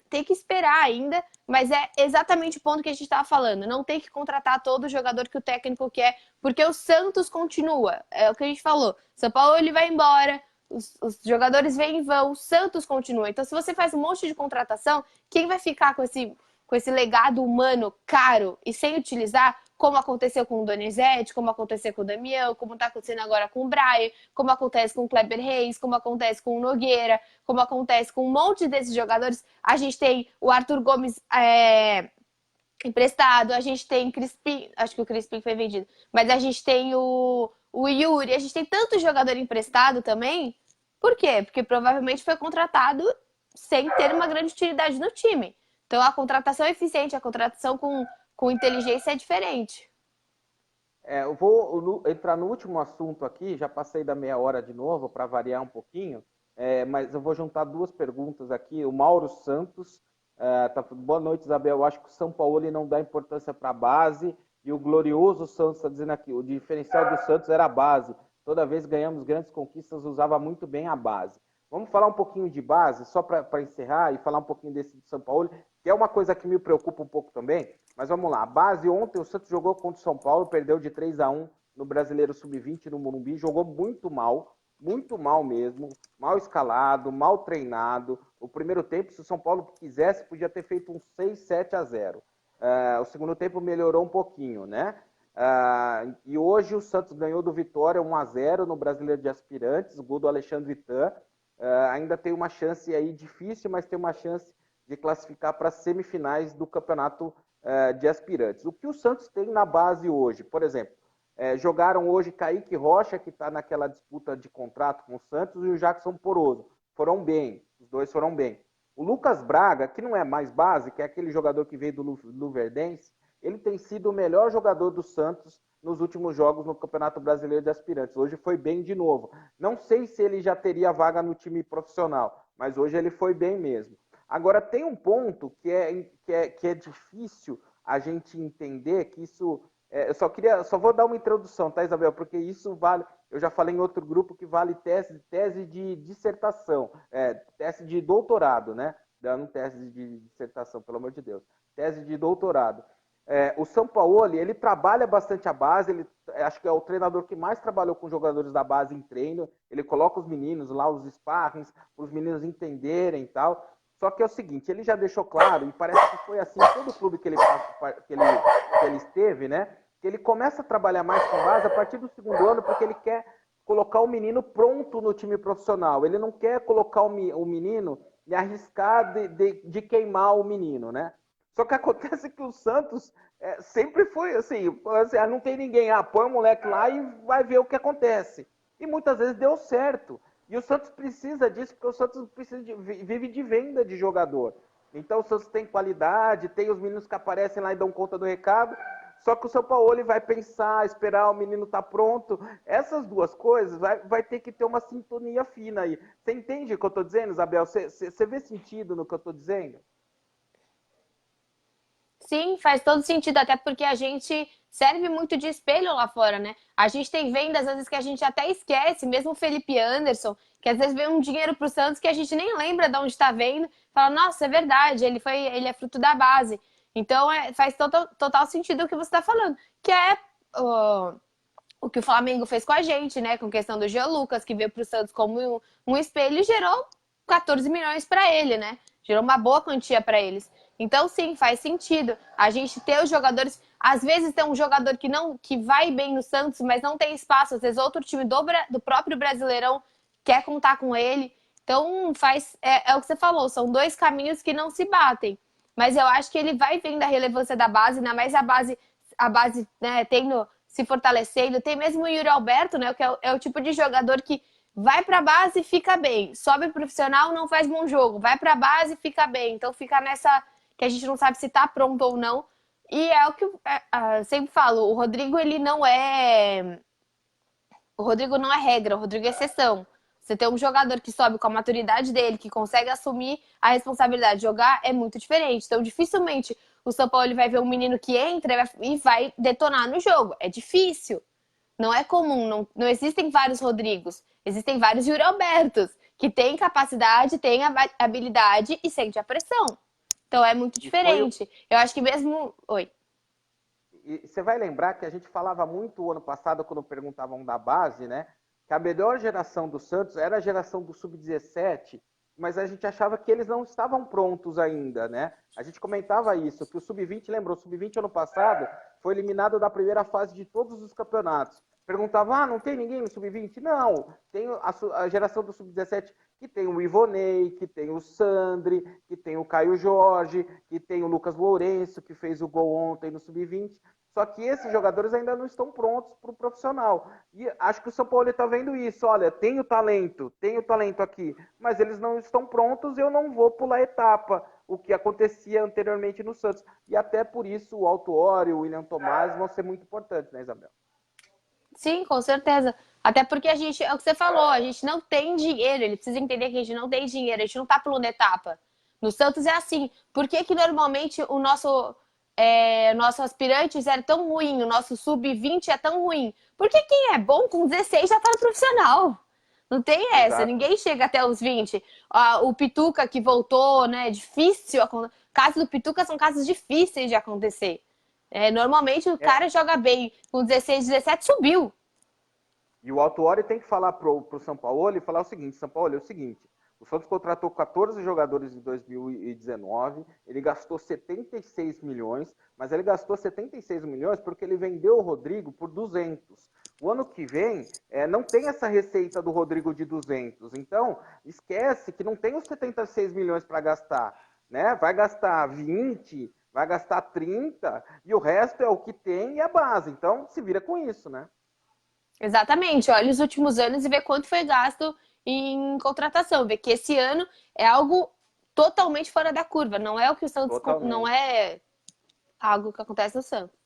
tem que esperar ainda. Mas é exatamente o ponto que a gente estava falando. Não tem que contratar todo jogador que o técnico quer, porque o Santos continua. É o que a gente falou. São Paulo ele vai embora, os jogadores vêm e vão, o Santos continua. Então, se você faz um monte de contratação, quem vai ficar com esse legado humano caro e sem utilizar, como aconteceu com o Donizete, como aconteceu com o Damião, como está acontecendo agora com o Brian, como acontece com o Kleber Reis, como acontece com o Nogueira, como acontece com um monte desses jogadores. A gente tem o Arthur Gomes emprestado, a gente tem Crispim, acho que o Crispim foi vendido, mas a gente tem o Yuri, a gente tem tanto jogador emprestado também. Por quê? Porque provavelmente foi contratado sem ter uma grande utilidade no time. Então a contratação eficiente, a contratação com inteligência é diferente. Eu vou entrar no último assunto aqui, já passei da meia hora de novo para variar um pouquinho, mas eu vou juntar duas perguntas aqui. O Mauro Santos, boa noite, Isabel. Eu acho que o São Paulo não dá importância para a base e o glorioso Santos está dizendo aqui, o diferencial do Santos era a base. Toda vez ganhamos grandes conquistas, usava muito bem a base. Vamos falar um pouquinho de base, só para encerrar, e falar um pouquinho desse do São Paulo, que é uma coisa que me preocupa um pouco também. Mas vamos lá, a base ontem o Santos jogou contra o São Paulo, perdeu de 3-1 no Brasileiro Sub-20 no Morumbi, jogou muito mal mesmo, mal escalado, mal treinado. O primeiro tempo, se o São Paulo quisesse, podia ter feito um 6-7-0. O segundo tempo melhorou um pouquinho, né? E hoje o Santos ganhou do Vitória 1-0 no Brasileiro de Aspirantes, gol do Alexandre Vitan. Ainda tem uma chance aí difícil, mas tem uma chance de classificar para as semifinais do Campeonato de aspirantes. O que o Santos tem na base hoje? Por exemplo, jogaram hoje Kaique Rocha, que está naquela disputa de contrato com o Santos, e o Jackson Poroso. Foram bem, os dois foram bem. O Lucas Braga, que não é mais base, que é aquele jogador que veio do Luverdense, ele tem sido o melhor jogador do Santos nos últimos jogos no Campeonato Brasileiro de Aspirantes. Hoje foi bem de novo. Não sei se ele já teria vaga no time profissional, mas hoje ele foi bem mesmo. Agora, tem um ponto que é difícil a gente entender, que isso... só vou dar uma introdução, tá, Isabel? Porque isso vale... Eu já falei em outro grupo que vale tese de dissertação, tese de doutorado, né? Não tese de dissertação, pelo amor de Deus. Tese de doutorado. O Sampaoli, ele trabalha bastante a base, acho que é o treinador que mais trabalhou com jogadores da base em treino, ele coloca os meninos lá, os sparrings, para os meninos entenderem e tal. Só que é o seguinte, ele já deixou claro, e parece que foi assim em todo clube que ele esteve, né? Que ele começa a trabalhar mais com base a partir do segundo ano, porque ele quer colocar o menino pronto no time profissional. Ele não quer colocar o menino e arriscar de queimar o menino, né? Só que acontece que o Santos sempre foi assim, não tem ninguém, põe o moleque lá e vai ver o que acontece. E muitas vezes deu certo. E o Santos precisa disso, porque o Santos vive de venda de jogador. Então o Santos tem qualidade, tem os meninos que aparecem lá e dão conta do recado, só que o Sampaoli vai pensar, esperar o menino estar pronto. Essas duas coisas vai ter que ter uma sintonia fina aí. Você entende o que eu estou dizendo, Isabel? Você vê sentido no que eu estou dizendo? Sim, faz todo sentido, até porque a gente serve muito de espelho lá fora, né? A gente tem vendas, às vezes, que a gente até esquece, mesmo o Felipe Anderson, que às vezes vem um dinheiro pro Santos que a gente nem lembra de onde está vendo, fala, nossa, é verdade, ele é fruto da base. Então, faz total sentido o que você está falando, que é o que o Flamengo fez com a gente, né? Com questão do Jean Lucas, que veio pro Santos como um espelho e gerou 14 milhões para ele, né? Gerou uma boa quantia para eles. Então, sim, faz sentido. A gente ter os jogadores. Às vezes tem um jogador que vai bem no Santos, mas não tem espaço. Às vezes outro time do próprio Brasileirão quer contar com ele. Então, é o que você falou, são dois caminhos que não se batem. Mas eu acho que ele vai vendo a relevância da base, ainda mais a base, né, tendo se fortalecendo. Tem mesmo o Yuri Alberto, né, que é o tipo de jogador que vai para a base e fica bem. Sobe profissional, não faz bom jogo. Vai para a base e fica bem. Então fica nessa que a gente não sabe se está pronto ou não. E é o que eu sempre falo, o Rodrigo, ele não é... O Rodrigo não é regra, o Rodrigo é exceção. Você ter um jogador que sobe com a maturidade dele, que consegue assumir a responsabilidade de jogar, é muito diferente. Então, dificilmente o São Paulo vai ver um menino que entra e vai detonar no jogo. É difícil. Não é comum. Não existem vários Rodrigos. Existem vários Yuri Albertos, que têm capacidade, têm habilidade e sente a pressão. Então, é muito diferente. Eu acho que mesmo... Oi. E você vai lembrar que a gente falava muito o ano passado, quando perguntavam da base, né? Que a melhor geração do Santos era a geração do Sub-17, mas a gente achava que eles não estavam prontos ainda, né? A gente comentava isso, que o Sub-20, lembrou, o Sub-20 ano passado foi eliminado da primeira fase de todos os campeonatos. Perguntava, não tem ninguém no Sub-20? Não, tem a geração do Sub-17 que tem o Ivonei, que tem o Sandri, que tem o Caio Jorge, que tem o Lucas Lourenço, que fez o gol ontem no Sub-20. Só que esses jogadores ainda não estão prontos para o profissional. E acho que o São Paulo está vendo isso. Olha, tenho talento aqui, mas eles não estão prontos e eu não vou pular etapa, o que acontecia anteriormente no Santos. E até por isso o Autuori, o William Tomás vão ser muito importantes, né, Isabel? Sim, com certeza. Até porque a gente, é o que você falou, a gente não tem dinheiro. Ele precisa entender que a gente não tem dinheiro, a gente não tá pulando etapa. No Santos é assim. Por que que normalmente o nosso aspirantes é tão ruim, o nosso sub-20 é tão ruim? Porque quem é bom com 16 já tá no profissional. Não tem essa, Exato. ninguém chega até os 20. O Pituca que voltou, né? Difícil. Casos do Pituca são casos difíceis de acontecer. Normalmente o cara joga bem com 16, 17, subiu. E o Autuori tem que falar pro São Paulo e falar o seguinte, São Paulo, é o seguinte, o Santos contratou 14 jogadores em 2019, ele gastou 76 milhões, mas ele gastou 76 milhões porque ele vendeu o Rodrigo por 200. O ano que vem não tem essa receita do Rodrigo de 200, então esquece que não tem os 76 milhões para gastar, né? Vai gastar 20, vai gastar 30 e o resto é o que tem e a base. Então, se vira com isso, né? Exatamente. Olha os últimos anos e vê quanto foi gasto em contratação. Vê que esse ano é algo totalmente fora da curva. Não é o que o Santos, não Totalmente. é algo que acontece no Santos.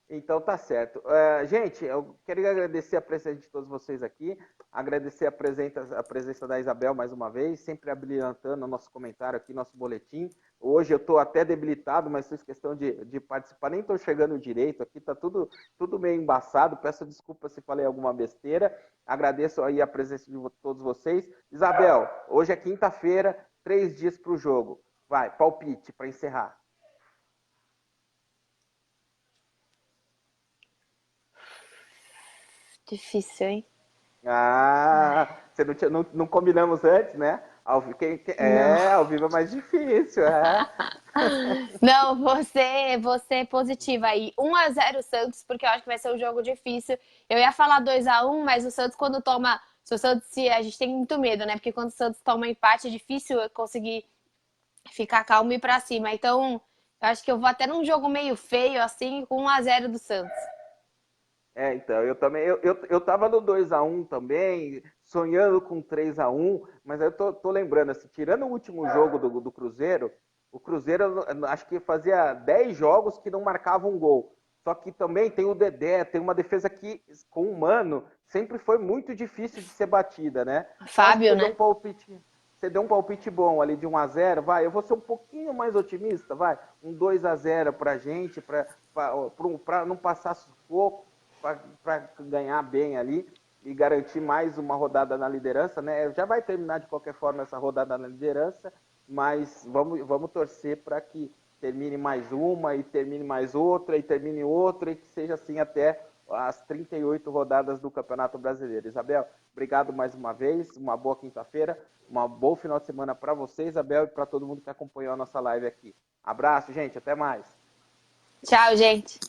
Então tá certo. Gente, eu queria agradecer a presença de todos vocês aqui, agradecer a presença da Isabel mais uma vez, sempre habilitando o nosso comentário aqui, nosso boletim. Hoje eu estou até debilitado, mas fiz questão de participar, nem estou chegando direito aqui, está tudo meio embaçado, peço desculpa se falei alguma besteira, agradeço aí a presença de todos vocês. Isabel, hoje é quinta-feira, 3 dias para o jogo. Vai, palpite para encerrar. Difícil, hein? Você não combinamos antes, né? Não. Ao vivo é mais difícil, é. Não, você é positiva aí. 1-0 Santos, porque eu acho que vai ser um jogo difícil. Eu ia falar 2-1, mas o Santos quando toma, se o Santos, a gente tem muito medo, né? Porque quando o Santos toma empate é difícil conseguir ficar calmo e ir pra cima. Então, eu acho que eu vou até num jogo meio feio assim, com 1-0 do Santos. Então, eu também, eu tava no 2-1 também, sonhando com 3-1, mas eu tô lembrando, assim, tirando o último jogo do Cruzeiro, o Cruzeiro acho que fazia 10 jogos que não marcava um gol. Só que também tem o Dedé, tem uma defesa que, com o Mano, sempre foi muito difícil de ser batida, né? Então acho que Fábio, né? você deu um palpite bom ali de 1-0, vai, eu vou ser um pouquinho mais otimista, vai, um 2-0 pra gente, pra não passar sufoco, para ganhar bem ali e garantir mais uma rodada na liderança, né? Já vai terminar de qualquer forma essa rodada na liderança, mas vamos torcer para que termine mais uma e termine mais outra e termine outra e que seja assim até as 38 rodadas do Campeonato Brasileiro. Isabel, obrigado mais uma vez, uma boa quinta-feira, um bom final de semana para você, Isabel, e para todo mundo que acompanhou a nossa live aqui. Abraço, gente, até mais. Tchau, gente.